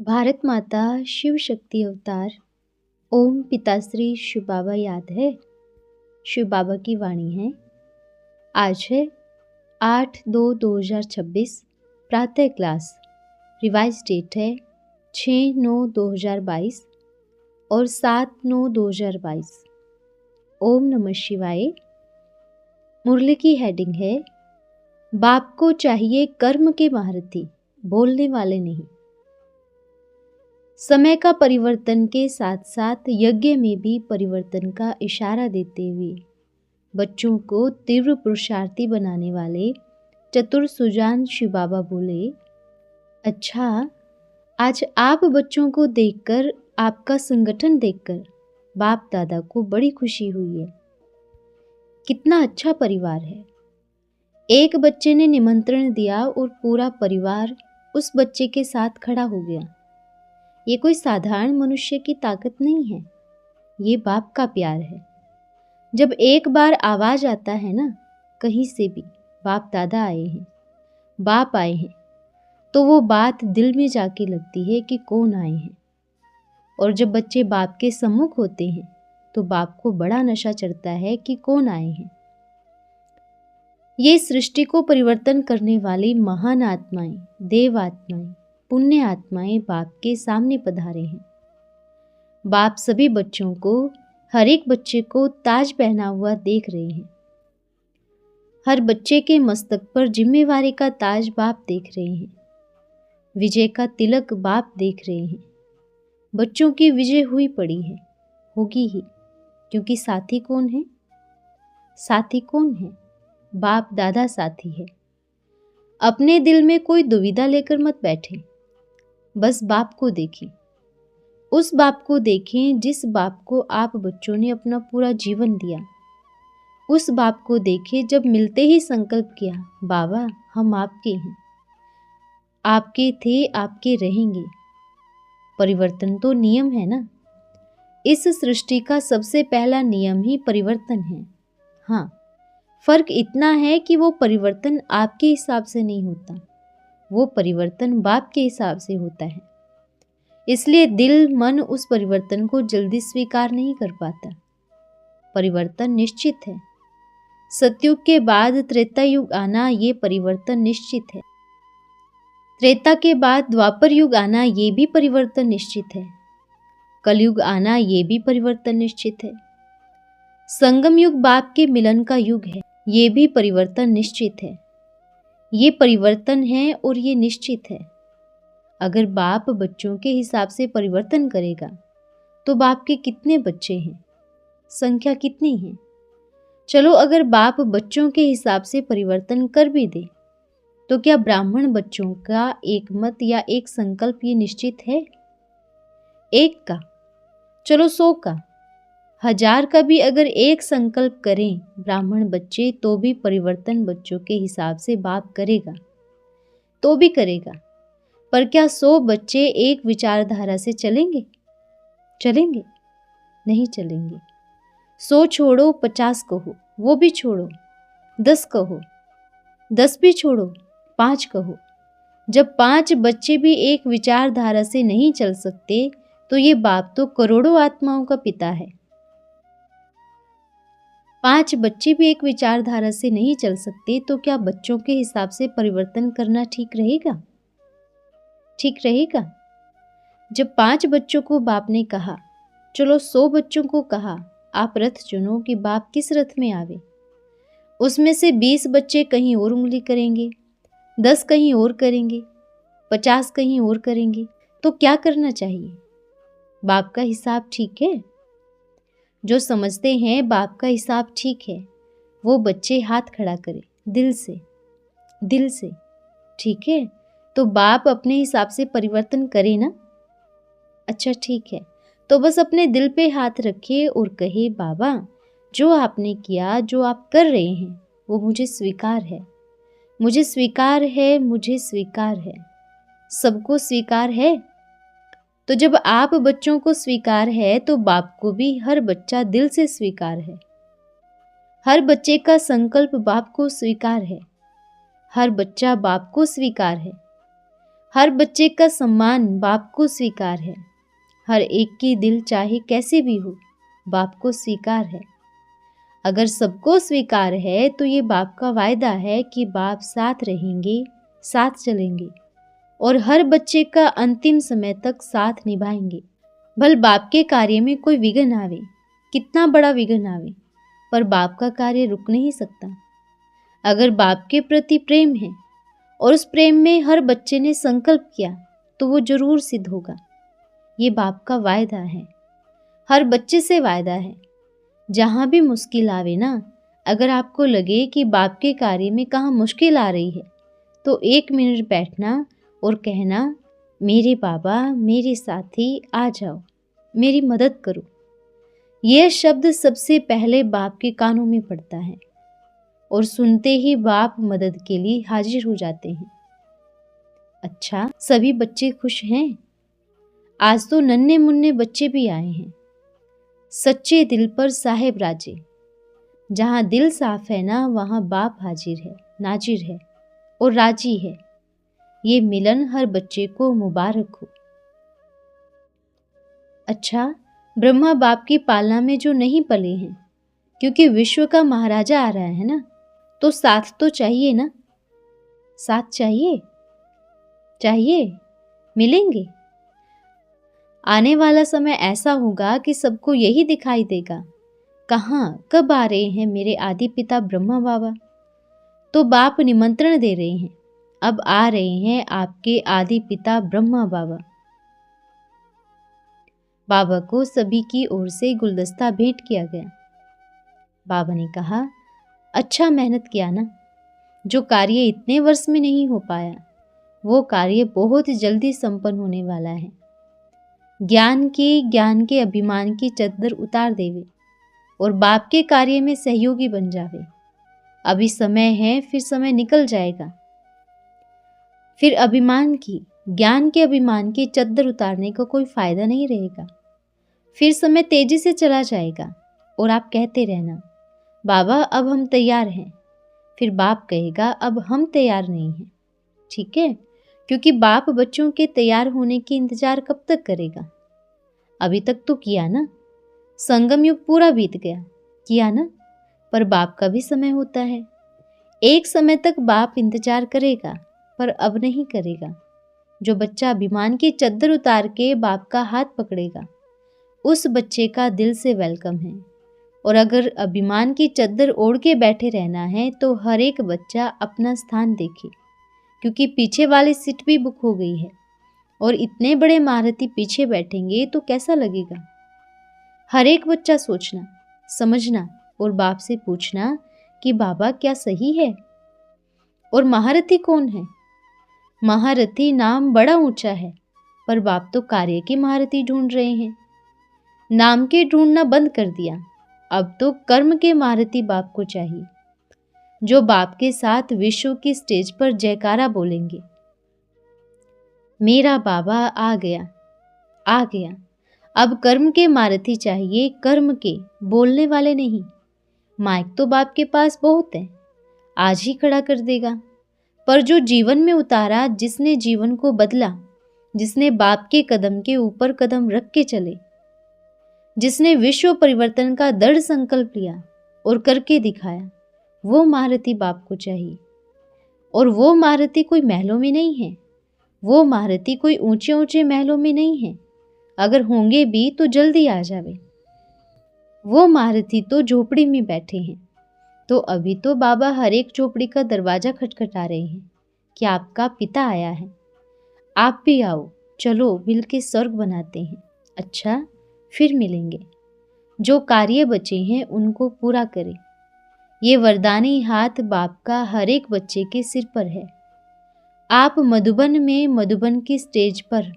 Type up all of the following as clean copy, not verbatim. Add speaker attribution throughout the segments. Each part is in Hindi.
Speaker 1: भारत माता शिव शक्ति अवतार ओम पिताश्री शिव बाबा याद है। शिव बाबा की वाणी है। आज है 8/2/2026 प्रातः क्लास। रिवाइज डेट है 6/9/2022 और 7/9/2022। ओम नमः शिवाय। मुरली की हेडिंग है बाप को चाहिए कर्म के महारथी, बोलने वाले नहीं। समय का परिवर्तन के साथ साथ यज्ञ में भी परिवर्तन का इशारा देते हुए बच्चों को तीव्र पुरुषार्थी बनाने वाले चतुर सुजान शिव बाबा बोले, अच्छा, आज आप बच्चों को देखकर, आपका संगठन देखकर बाप दादा को बड़ी खुशी हुई है। कितना अच्छा परिवार है। एक बच्चे ने निमंत्रण दिया और पूरा परिवार उस बच्चे के साथ खड़ा हो गया। ये कोई साधारण मनुष्य की ताकत नहीं है, ये बाप का प्यार है। जब एक बार आवाज आता है ना, कहीं से भी बाप दादा आए हैं, बाप आए हैं, तो वो बात दिल में जाके लगती है कि कौन आए हैं। और जब बच्चे बाप के सम्मुख होते हैं तो बाप को बड़ा नशा चढ़ता है कि कौन आए हैं। ये सृष्टि को परिवर्तन करने वाली महान आत्माएं, देव आत्माएं, पुण्य आत्माएं बाप के सामने पधारे हैं। बाप सभी बच्चों को, हर एक बच्चे को ताज पहना हुआ देख रहे हैं। हर बच्चे के मस्तक पर जिम्मेवारी का ताज बाप देख रहे हैं। विजय का तिलक बाप देख रहे हैं। बच्चों की विजय हुई पड़ी है, होगी ही, क्योंकि साथी कौन है? साथी कौन है? बाप दादा साथी है। अपने दिल में कोई दुविधा लेकर मत बैठे, बस बाप को देखें। उस बाप को देखें जिस बाप को आप बच्चों ने अपना पूरा जीवन दिया। उस बाप को देखें जब मिलते ही संकल्प किया, बाबा हम आपके हैं, आपके थे, आपके रहेंगे। परिवर्तन तो नियम है ना। इस सृष्टि का सबसे पहला नियम ही परिवर्तन है। हाँ, फर्क इतना है कि वो परिवर्तन आपके हिसाब से नहीं होता, वो परिवर्तन बाप के हिसाब से होता है। इसलिए दिल मन उस परिवर्तन को जल्दी स्वीकार नहीं कर पाता। परिवर्तन निश्चित है। सतयुग के बाद त्रेता युग आना, ये परिवर्तन निश्चित है। त्रेता के बाद द्वापर युग आना, ये भी परिवर्तन निश्चित है। कलयुग आना, ये भी परिवर्तन निश्चित है। संगम युग बाप के मिलन का युग है, ये भी परिवर्तन निश्चित है। ये परिवर्तन है और ये निश्चित है। अगर बाप बच्चों के हिसाब से परिवर्तन करेगा तो बाप के कितने बच्चे हैं, संख्या कितनी है? चलो, अगर बाप बच्चों के हिसाब से परिवर्तन कर भी दे तो क्या ब्राह्मण बच्चों का एक मत या एक संकल्प ये निश्चित है? एक का, चलो 100 का, 1000 का भी अगर एक संकल्प करें ब्राह्मण बच्चे, तो भी परिवर्तन बच्चों के हिसाब से बाप करेगा, तो भी करेगा। पर क्या 100 बच्चे एक विचारधारा से चलेंगे? चलेंगे? नहीं चलेंगे। 100 छोड़ो, 50 कहो, वो भी छोड़ो, 10 कहो, 10 भी छोड़ो, 5 कहो। जब 5 बच्चे भी एक विचारधारा से नहीं चल सकते तो ये बाप तो करोड़ों आत्माओं का पिता है। 5 बच्चे भी एक विचारधारा से नहीं चल सकते तो क्या बच्चों के हिसाब से परिवर्तन करना ठीक रहेगा? ठीक रहेगा? जब 5 बच्चों को बाप ने कहा, चलो 100 बच्चों को कहा, आप रथ चुनो कि बाप किस रथ में आवे। उसमें से 20 बच्चे कहीं और उंगली करेंगे, 10 कहीं और करेंगे, 50 कहीं और करेंगे, तो क्या करना चाहिए? बाप का हिसाब ठीक है? जो समझते हैं बाप का हिसाब ठीक है, वो बच्चे हाथ खड़ा करें दिल से, दिल से। ठीक है, तो बाप अपने हिसाब से परिवर्तन करे ना? अच्छा ठीक है, तो बस अपने दिल पे हाथ रखिए और कहे, बाबा जो आपने किया, जो आप कर रहे हैं, वो मुझे स्वीकार है, मुझे स्वीकार है, मुझे स्वीकार है। सबको स्वीकार है। तो जब आप बच्चों को स्वीकार है तो बाप को भी हर बच्चा दिल से स्वीकार है। हर बच्चे का संकल्प बाप को स्वीकार है। हर बच्चा बाप को स्वीकार है। हर बच्चे का सम्मान बाप को स्वीकार है। हर एक की दिल चाहे कैसे भी हो, बाप को स्वीकार है। अगर सबको स्वीकार है तो ये बाप का वायदा है कि बाप साथ रहेंगे, साथ चलेंगे और हर बच्चे का अंतिम समय तक साथ निभाएंगे। भल बाप के कार्य में कोई विघ्न आवे, कितना बड़ा विघ्न आवे, पर बाप का कार्य रुक नहीं सकता। अगर बाप के प्रति प्रेम है और उस प्रेम में हर बच्चे ने संकल्प किया तो वो जरूर सिद्ध होगा। ये बाप का वायदा है, हर बच्चे से वायदा है। जहाँ भी मुश्किल आवे ना, अगर आपको लगे कि बाप के कार्य में कहाँ मुश्किल आ रही है तो 1 मिनट बैठना और कहना, मेरे बाबा मेरे साथी आ जाओ, मेरी मदद करो। यह शब्द सबसे पहले बाप के कानों में पड़ता है और सुनते ही बाप मदद के लिए हाजिर हो जाते हैं। अच्छा, सभी बच्चे खुश हैं? आज तो नन्हे मुन्ने बच्चे भी आए हैं। सच्चे दिल पर साहेब राजे। जहाँ दिल साफ है ना, वहाँ बाप हाजिर है, नाजिर है और राजी है। ये मिलन हर बच्चे को मुबारक हो। अच्छा, ब्रह्मा बाप की पालना में जो नहीं पले हैं, क्योंकि विश्व का महाराजा आ रहा है ना, तो साथ तो चाहिए ना। साथ चाहिए, चाहिए, मिलेंगे। आने वाला समय ऐसा होगा कि सबको यही दिखाई देगा, कहाँ कब आ रहे हैं मेरे आदि पिता ब्रह्मा बाबा। तो बाप निमंत्रण दे रहे हैं, अब आ रहे हैं आपके आदि पिता ब्रह्मा बाबा। बाबा को सभी की ओर से गुलदस्ता भेंट किया गया। बाबा ने कहा, अच्छा मेहनत किया ना। जो कार्य इतने वर्ष में नहीं हो पाया, वो कार्य बहुत जल्दी संपन्न होने वाला है। ज्ञान के अभिमान की चद्दर उतार देवे और बाप के कार्य में सहयोगी बन जावे। अभी समय है, फिर समय निकल जाएगा। फिर ज्ञान के अभिमान की चद्दर उतारने का कोई फायदा नहीं रहेगा। फिर समय तेजी से चला जाएगा और आप कहते रहना, बाबा अब हम तैयार हैं। फिर बाप कहेगा, अब हम तैयार नहीं हैं। ठीक है, क्योंकि बाप बच्चों के तैयार होने की इंतजार कब तक करेगा? अभी तक तो किया ना, संगम युग पूरा बीत गया, किया ना। पर बाप का भी समय होता है। एक समय तक बाप इंतजार करेगा, पर अब नहीं करेगा। जो बच्चा अभिमान की चद्दर उतार के बाप का हाथ पकड़ेगा, उस बच्चे का दिल से वेलकम है। और अगर अभिमान की चद्दर ओढ़ के बैठे रहना है तो हर एक बच्चा अपना स्थान देखे, क्योंकि पीछे वाली सीट भी बुक हो गई है और इतने बड़े महारथी पीछे बैठेंगे तो कैसा लगेगा। हर एक बच्चा सोचना, समझना और बाप से पूछना कि बाबा क्या सही है। और महारथी कौन है? महारथी नाम बड़ा ऊंचा है, पर बाप तो कार्य के महारथी ढूंढ रहे हैं। नाम के ढूंढना बंद कर दिया, अब तो कर्म के महारथी बाप को चाहिए, जो बाप के साथ विश्व की स्टेज पर जयकारा बोलेंगे, मेरा बाबा आ गया, आ गया। अब कर्म के महारथी चाहिए, कर्म के, बोलने वाले नहीं। माइक तो बाप के पास बहुत है, आज ही खड़ा कर देगा। पर जो जीवन में उतारा, जिसने जीवन को बदला, जिसने बाप के कदम के ऊपर कदम रख के चले, जिसने विश्व परिवर्तन का दृढ़ संकल्प लिया और करके दिखाया, वो महारथी बाप को चाहिए। और वो महारथी कोई महलों में नहीं है, वो महारथी कोई ऊंचे ऊंचे महलों में नहीं है। अगर होंगे भी तो जल्दी आ जावे। वो महारथी तो झोपड़ी में बैठे हैं। तो अभी तो बाबा हर एक झोपड़ी का दरवाजा खटखटा रहे हैं कि आपका पिता आया है, आप भी आओ, चलो मिल के स्वर्ग बनाते हैं। अच्छा, फिर मिलेंगे। जो कार्य बचे हैं उनको पूरा करें। ये वरदानी हाथ बाप का हर एक बच्चे के सिर पर है। आप मधुबन में, मधुबन की स्टेज पर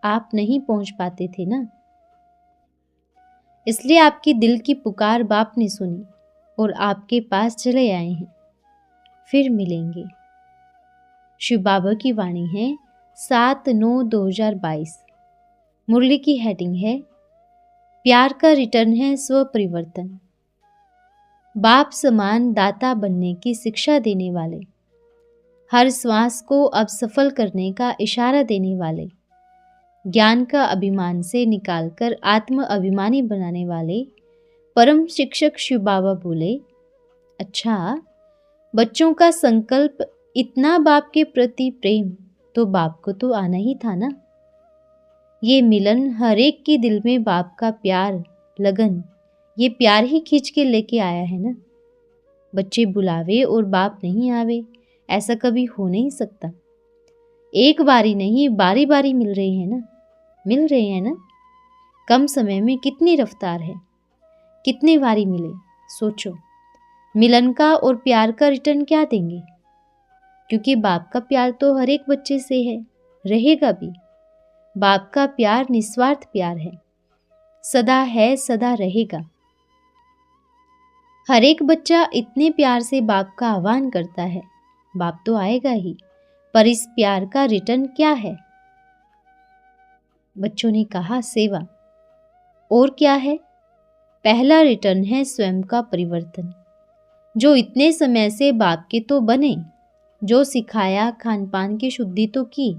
Speaker 1: आप नहीं पहुंच पाते थे ना, इसलिए आपकी दिल की पुकार बाप ने सुनी और आपके पास चले आए हैं। फिर मिलेंगे। शिव बाबा की वाणी है 7/9/2022। मुरली की हेडिंग है, प्यार का रिटर्न है स्व परिवर्तन। बाप समान दाता बनने की शिक्षा देने वाले हर श्वास को अब सफल करने का इशारा देने वाले, ज्ञान का अभिमान से निकालकर आत्म अभिमानी बनाने वाले परम शिक्षक शिव बाबा बोले, अच्छा, बच्चों का संकल्प इतना बाप के प्रति प्रेम तो बाप को तो आना ही था ना। ये मिलन हर एक के दिल में बाप का प्यार, लगन, ये प्यार ही खींच के लेके आया है ना। बच्चे बुलावे और बाप नहीं आवे, ऐसा कभी हो नहीं सकता। एक बारी नहीं, बारी बारी मिल रही है ना, मिल रहे हैं ना। कम समय में कितनी रफ्तार है, कितनी बारी मिले। सोचो, मिलन का और प्यार का रिटर्न क्या देंगे? क्योंकि बाप का प्यार तो हर एक बच्चे से है, रहेगा भी। बाप का प्यार निस्वार्थ प्यार है, सदा है, सदा रहेगा। हर एक बच्चा इतने प्यार से बाप का आह्वान करता है, बाप तो आएगा ही, पर इस प्यार का रिटर्न क्या है? बच्चों ने कहा, सेवा। और क्या है? पहला रिटर्न है स्वयं का परिवर्तन, जो इतने समय से बाप के तो बने, जो सिखाया, खान पान की शुद्धि तो की,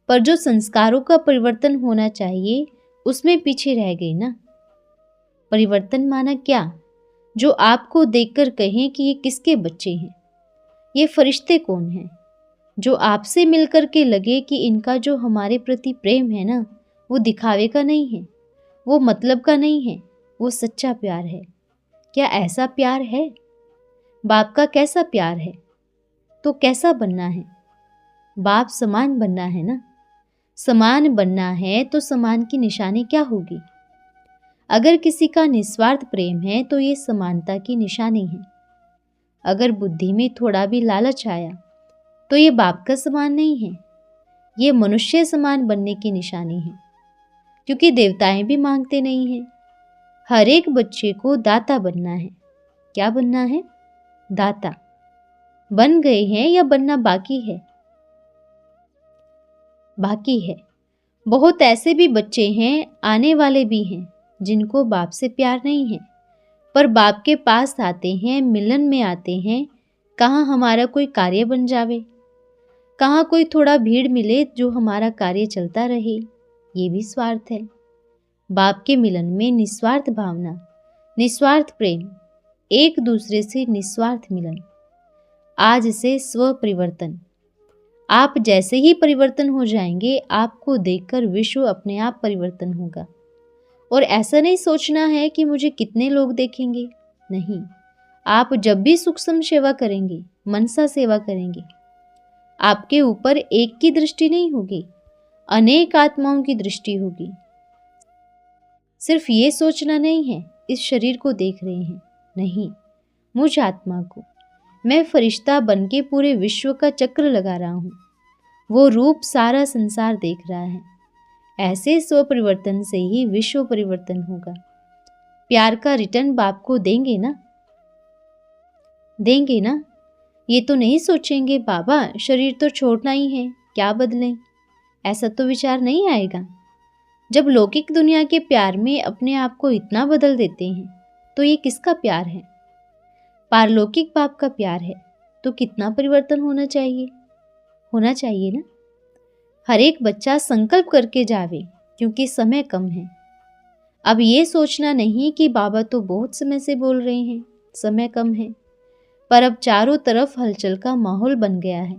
Speaker 1: पर जो संस्कारों का परिवर्तन होना चाहिए उसमें पीछे रह गए ना। परिवर्तन माना क्या? जो आपको देखकर कहें कि ये किसके बच्चे हैं, ये फरिश्ते कौन हैं, जो आपसे मिलकर के लगे कि इनका जो हमारे प्रति प्रेम है ना, वो दिखावे का नहीं है, वो मतलब का नहीं है, वो सच्चा प्यार है। क्या ऐसा प्यार है? बाप का कैसा प्यार है? तो कैसा बनना है? बाप समान बनना है ना। समान बनना है तो समान की निशानी क्या होगी? अगर किसी का निस्वार्थ प्रेम है तो ये समानता की निशानी है। अगर बुद्धि में थोड़ा भी लालच आया तो ये बाप का समान नहीं है, ये मनुष्य समान बनने की निशानी है। क्योंकि देवताएं भी मांगते नहीं हैं। हर एक बच्चे को दाता बनना है। क्या बनना है? दाता। बन गए हैं या बनना बाकी है? बाकी है। बहुत ऐसे भी बच्चे हैं, आने वाले भी हैं, जिनको बाप से प्यार नहीं है, पर बाप के पास आते हैं, मिलन में आते हैं। कहाँ हमारा कोई कार्य बन जावे, कहाँ कोई थोड़ा भीड़ मिले जो हमारा कार्य चलता रहे, ये भी स्वार्थ है। बाप के मिलन में निस्वार्थ भावना, निस्वार्थ प्रेम, एक दूसरे से निस्वार्थ मिलन। आज से स्व परिवर्तन। आप जैसे ही परिवर्तन हो जाएंगे, आपको देखकर विश्व अपने आप परिवर्तन होगा। और ऐसा नहीं सोचना है कि मुझे कितने लोग देखेंगे, नहीं। आप जब भी सूक्ष्म सेवा करेंगे, मनसा सेवा करेंगे, आपके ऊपर एक की दृष्टि नहीं होगी, अनेक आत्माओं की दृष्टि होगी। सिर्फ ये सोचना नहीं है इस शरीर को देख रहे हैं, नहीं, मुझ आत्मा को। मैं फरिश्ता बन के पूरे विश्व का चक्र लगा रहा हूँ, वो रूप सारा संसार देख रहा है। ऐसे स्व परिवर्तन से ही विश्व परिवर्तन होगा। प्यार का रिटर्न बाप को देंगे ना, देंगे ना। ये तो नहीं सोचेंगे बाबा शरीर तो छोड़ना ही है, क्या बदलें, ऐसा तो विचार नहीं आएगा। जब लौकिक दुनिया के प्यार में अपने आप को इतना बदल देते हैं तो ये किसका प्यार है? पारलौकिक बाप का प्यार है। तो कितना परिवर्तन होना चाहिए, होना चाहिए ना। हर एक बच्चा संकल्प करके जावे, क्योंकि समय कम है। अब ये सोचना नहीं कि बाबा तो बहुत समय से बोल रहे हैं, समय कम है, पर अब चारों तरफ हलचल का माहौल बन गया है।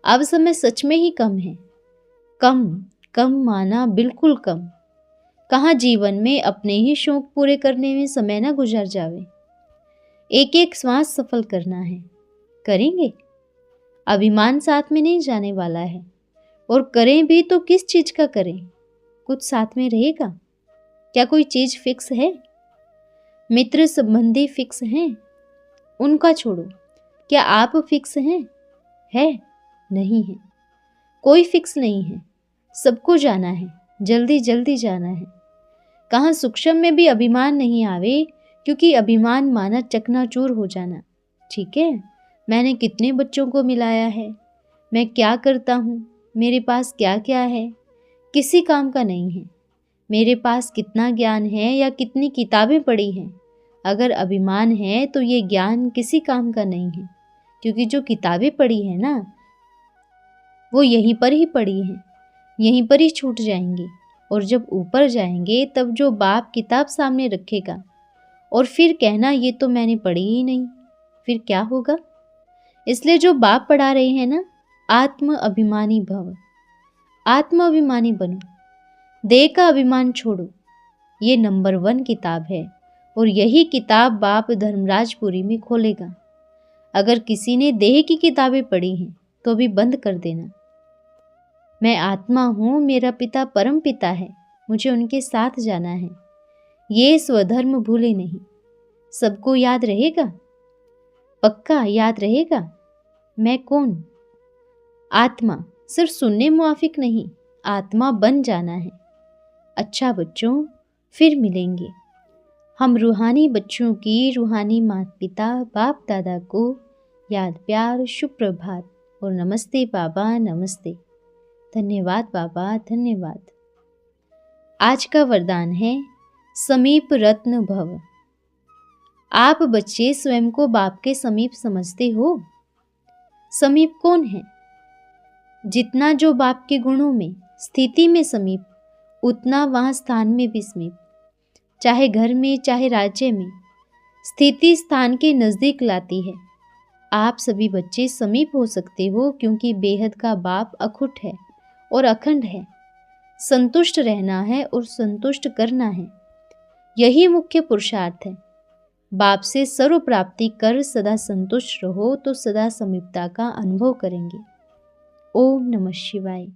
Speaker 1: अब समय सच में ही कम है। कम, कम माना बिल्कुल कम। कहाँ जीवन में अपने ही शौक पूरे करने में समय ना गुजर जावे। एक एक श्वास सफल करना है, करेंगे। अभिमान साथ में नहीं जाने वाला है, और करें भी तो किस चीज का करें? कुछ साथ में रहेगा क्या? कोई चीज फिक्स है? मित्र संबंधी फिक्स हैं, उनका छोड़ो। क्या आप फिक्स हैं? है? नहीं है। कोई फिक्स नहीं है। सबको जाना है, जल्दी जल्दी जाना है। कहाँ सूक्ष्म में भी अभिमान नहीं आवे, क्योंकि अभिमान माना चकनाचूर हो जाना। ठीक है, मैंने कितने बच्चों को मिलाया है, मैं क्या करता हूँ, मेरे पास क्या क्या है, किसी काम का नहीं है। मेरे पास कितना ज्ञान है या कितनी किताबें पढ़ी हैं, अगर अभिमान है तो ये ज्ञान किसी काम का नहीं है। क्योंकि जो किताबें पढ़ी है ना, वो यहीं पर ही पड़ी हैं, यहीं पर ही छूट जाएंगी। और जब ऊपर जाएंगे तब जो बाप किताब सामने रखेगा और फिर कहना ये तो मैंने पढ़ी ही नहीं, फिर क्या होगा? इसलिए जो बाप पढ़ा रहे हैं ना, आत्म अभिमानी भव, आत्म अभिमानी बनो, देह का अभिमान छोड़ो। ये नंबर 1 किताब है और यही किताब बाप धर्मराजपुरी में खोलेगा। अगर किसी ने देह की किताबें पढ़ी हैं तो भी बंद कर देना। मैं आत्मा हूँ, मेरा पिता परम पिता है, मुझे उनके साथ जाना है। ये स्वधर्म भूले नहीं। सबको याद रहेगा? पक्का याद रहेगा? मैं कौन? आत्मा। सिर्फ सुनने मुआफिक नहीं, आत्मा बन जाना है। अच्छा बच्चों, फिर मिलेंगे। हम रूहानी बच्चों की रूहानी माता पिता बाप दादा को याद प्यार, शुभ प्रभात और नमस्ते बाबा, नमस्ते। धन्यवाद बाबा, धन्यवाद। आज का वरदान है समीप रत्न भव। आप बच्चे स्वयं को बाप के समीप समझते हो? समीप कौन है? जितना जो बाप के गुणों में, स्थिति में समीप, उतना वहाँ स्थान में भी समीप। चाहे घर में, चाहे राज्य में, स्थिति स्थान के नज़दीक लाती है। आप सभी बच्चे समीप हो सकते हो क्योंकि बेहद का बाप अखुट है और अखंड है। संतुष्ट रहना है और संतुष्ट करना है, यही मुख्य पुरुषार्थ है। बाप से सर्व प्राप्ति कर सदा संतुष्ट रहो तो सदा समीपता का अनुभव करेंगे। ओम नमः शिवाय।